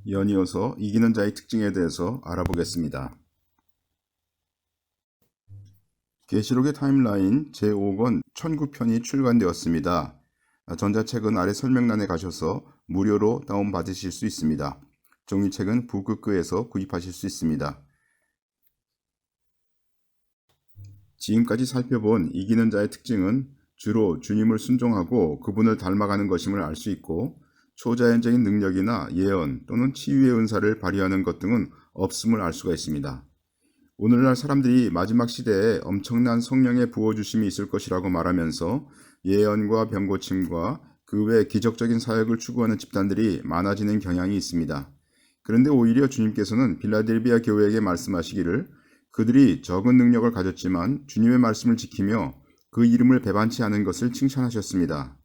연이어서 이기는 자의 특징에 대해서 알아보겠습니다. 계시록의 타임라인 제5권 1009편이 출간되었습니다. 전자책은 아래 설명란에 가셔서 무료로 다운받으실 수 있습니다. 종이책은 북극교에서 구입하실 수 있습니다. 지금까지 살펴본 이기는 자의 특징은 주로 주님을 순종하고 그분을 닮아가는 것임을 알 수 있고, 초자연적인 능력이나 예언 또는 치유의 은사를 발휘하는 것 등은 없음을 알 수가 있습니다. 오늘날 사람들이 마지막 시대에 엄청난 성령의 부어주심이 있을 것이라고 말하면서 예언과 병고침과 그 외 기적적인 사역을 추구하는 집단들이 많아지는 경향이 있습니다. 그런데 오히려 주님께서는 빌라델비아 교회에게 말씀하시기를 그들이 적은 능력을 가졌지만 주님의 말씀을 지키며 그 이름을 배반치 않은 것을 칭찬하셨습니다.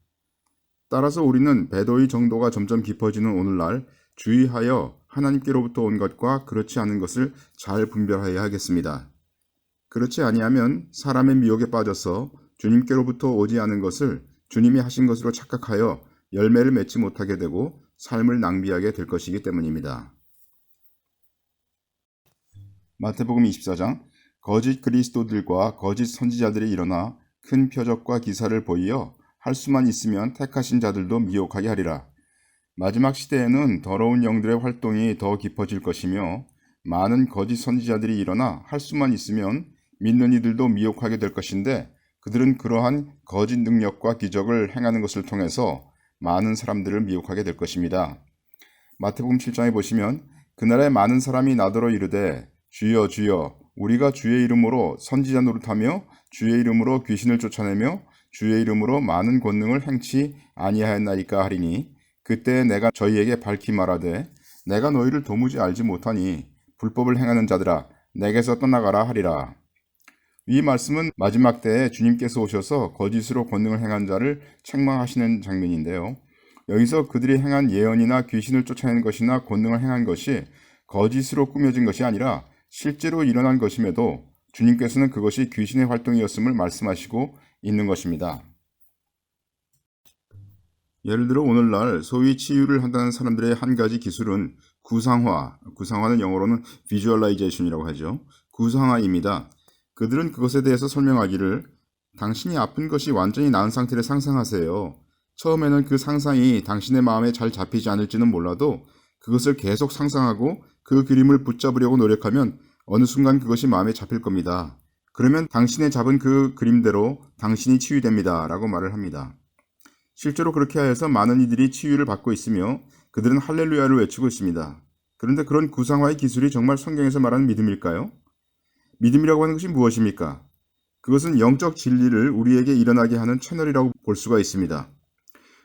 따라서 우리는 배도의 정도가 점점 깊어지는 오늘날 주의하여 하나님께로부터 온 것과 그렇지 않은 것을 잘 분별해야 하겠습니다. 그렇지 아니하면 사람의 미혹에 빠져서 주님께로부터 오지 않은 것을 주님이 하신 것으로 착각하여 열매를 맺지 못하게 되고 삶을 낭비하게 될 것이기 때문입니다. 마태복음 24장 거짓 그리스도들과 거짓 선지자들이 일어나 큰 표적과 기사를 보이어 할 수만 있으면 택하신 자들도 미혹하게 하리라. 마지막 시대에는 더러운 영들의 활동이 더 깊어질 것이며 많은 거짓 선지자들이 일어나 할 수만 있으면 믿는 이들도 미혹하게 될 것인데, 그들은 그러한 거짓 능력과 기적을 행하는 것을 통해서 많은 사람들을 미혹하게 될 것입니다. 마태복음 7장에 보시면 그날에 많은 사람이 나더러 이르되 주여 주여 우리가 주의 이름으로 선지자 노릇하며 주의 이름으로 귀신을 쫓아내며 주의 이름으로 많은 권능을 행치 아니하였나이까 하리니, 그때 내가 저희에게 밝히 말하되 내가 너희를 도무지 알지 못하니 불법을 행하는 자들아 내게서 떠나가라 하리라. 이 말씀은 마지막 때에 주님께서 오셔서 거짓으로 권능을 행한 자를 책망하시는 장면인데요. 여기서 그들이 행한 예언이나 귀신을 쫓아내는 것이나 권능을 행한 것이 거짓으로 꾸며진 것이 아니라 실제로 일어난 것임에도 주님께서는 그것이 귀신의 활동이었음을 말씀하시고 있는 것입니다. 예를 들어 오늘날 소위 치유를 한다는 사람들의 한 가지 기술은 구상화는 영어로는 visualization이라고 하죠. 구상화입니다. 그들은 그것에 대해서 설명하기를 당신이 아픈 것이 완전히 나은 상태를 상상하세요. 처음에는 그 상상이 당신의 마음에 잘 잡히지 않을지는 몰라도 그것을 계속 상상하고 그 그림을 붙잡으려고 노력하면 어느 순간 그것이 마음에 잡힐 겁니다. 그러면 당신의 잡은 그 그림대로 당신이 치유됩니다 라고 말을 합니다. 실제로 그렇게 하여서 많은 이들이 치유를 받고 있으며 그들은 할렐루야를 외치고 있습니다. 그런데 그런 구상화의 기술이 정말 성경에서 말하는 믿음일까요? 믿음이라고 하는 것이 무엇입니까? 그것은 영적 진리를 우리에게 일어나게 하는 채널이라고 볼 수가 있습니다.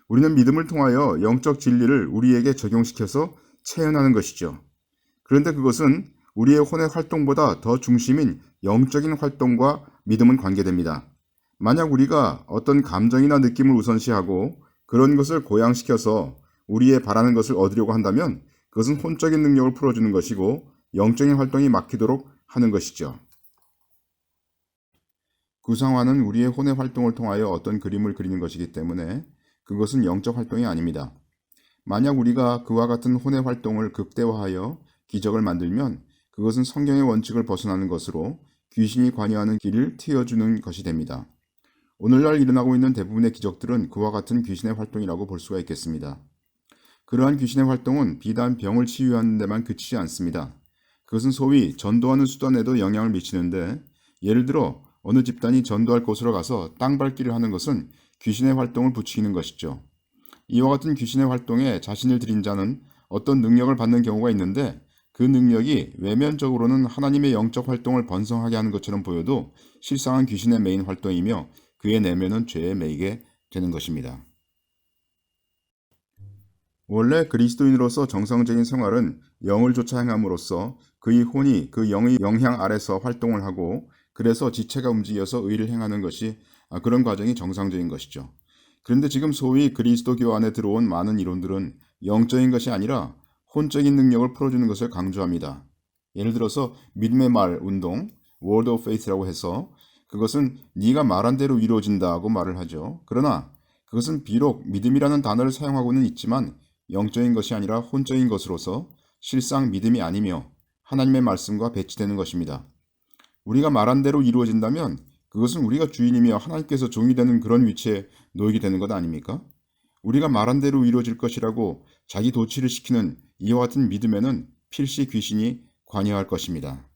우리는 믿음을 통하여 영적 진리를 우리에게 적용시켜서 체현하는 것이죠. 그런데 그것은 우리의 혼의 활동보다 더 중심인 영적인 활동과 믿음은 관계됩니다. 만약 우리가 어떤 감정이나 느낌을 우선시하고 그런 것을 고양시켜서 우리의 바라는 것을 얻으려고 한다면 그것은 혼적인 능력을 풀어주는 것이고 영적인 활동이 막히도록 하는 것이죠. 구상화는 우리의 혼의 활동을 통하여 어떤 그림을 그리는 것이기 때문에 그것은 영적 활동이 아닙니다. 만약 우리가 그와 같은 혼의 활동을 극대화하여 기적을 만들면 그것은 성경의 원칙을 벗어나는 것으로 귀신이 관여하는 길을 트여주는 것이 됩니다. 오늘날 일어나고 있는 대부분의 기적들은 그와 같은 귀신의 활동이라고 볼 수가 있겠습니다. 그러한 귀신의 활동은 비단 병을 치유하는 데만 그치지 않습니다. 그것은 소위 전도하는 수단에도 영향을 미치는데, 예를 들어 어느 집단이 전도할 곳으로 가서 땅 밟기를 하는 것은 귀신의 활동을 부추기는 것이죠. 이와 같은 귀신의 활동에 자신을 들인 자는 어떤 능력을 받는 경우가 있는데, 그 능력이 외면적으로는 하나님의 영적 활동을 번성하게 하는 것처럼 보여도 실상은 귀신의 메인 활동이며 그의 내면은 죄에 매이게 되는 것입니다. 원래 그리스도인으로서 정상적인 생활은 영을 쫓아 행함으로써 그의 혼이 그 영의 영향 아래서 활동을 하고, 그래서 지체가 움직여서 의를 행하는 것이 그런 과정이 정상적인 것이죠. 그런데 지금 소위 그리스도교 안에 들어온 많은 이론들은 영적인 것이 아니라 혼적인 능력을 풀어주는 것을 강조합니다. 예를 들어서 믿음의 말 운동, Word of Faith라고 해서 그것은 네가 말한 대로 이루어진다고 말을 하죠. 그러나 그것은 비록 믿음이라는 단어를 사용하고는 있지만 영적인 것이 아니라 혼적인 것으로서 실상 믿음이 아니며 하나님의 말씀과 배치되는 것입니다. 우리가 말한 대로 이루어진다면 그것은 우리가 주인이며 하나님께서 종이 되는 그런 위치에 놓이게 되는 것 아닙니까? 우리가 말한 대로 이루어질 것이라고 자기 도취를 시키는 이와 같은 믿음에는 필시 귀신이 관여할 것입니다.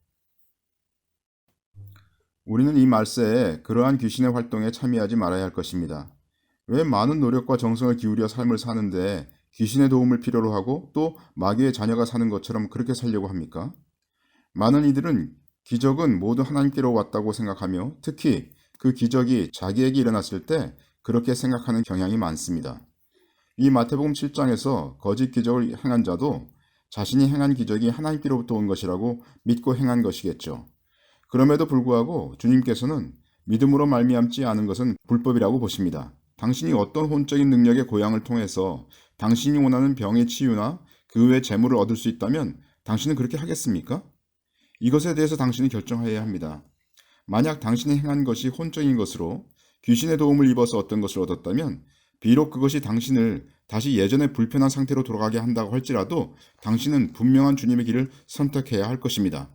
우리는 이 말세에 그러한 귀신의 활동에 참여하지 말아야 할 것입니다. 왜 많은 노력과 정성을 기울여 삶을 사는데 귀신의 도움을 필요로 하고 또 마귀의 자녀가 사는 것처럼 그렇게 살려고 합니까? 많은 이들은 기적은 모두 하나님께로 왔다고 생각하며 특히 그 기적이 자기에게 일어났을 때 그렇게 생각하는 경향이 많습니다. 이 마태복음 7장에서 거짓 기적을 행한 자도 자신이 행한 기적이 하나님께로부터 온 것이라고 믿고 행한 것이겠죠. 그럼에도 불구하고 주님께서는 믿음으로 말미암지 않은 것은 불법이라고 보십니다. 당신이 어떤 혼적인 능력의 고양을 통해서 당신이 원하는 병의 치유나 그 외의 재물을 얻을 수 있다면 당신은 그렇게 하겠습니까? 이것에 대해서 당신이 결정해야 합니다. 만약 당신이 행한 것이 혼적인 것으로 귀신의 도움을 입어서 어떤 것을 얻었다면 비록 그것이 당신을 다시 예전의 불편한 상태로 돌아가게 한다고 할지라도 당신은 분명한 주님의 길을 선택해야 할 것입니다.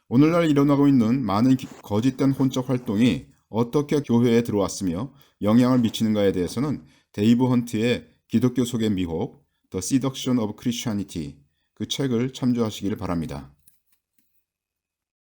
오늘날 일어나고 있는 많은 거짓된 혼적 활동이 어떻게 교회에 들어왔으며 영향을 미치는가에 대해서는 데이브 헌트의 기독교 속의 미혹, The Seduction of Christianity 그 책을 참조하시기를 바랍니다.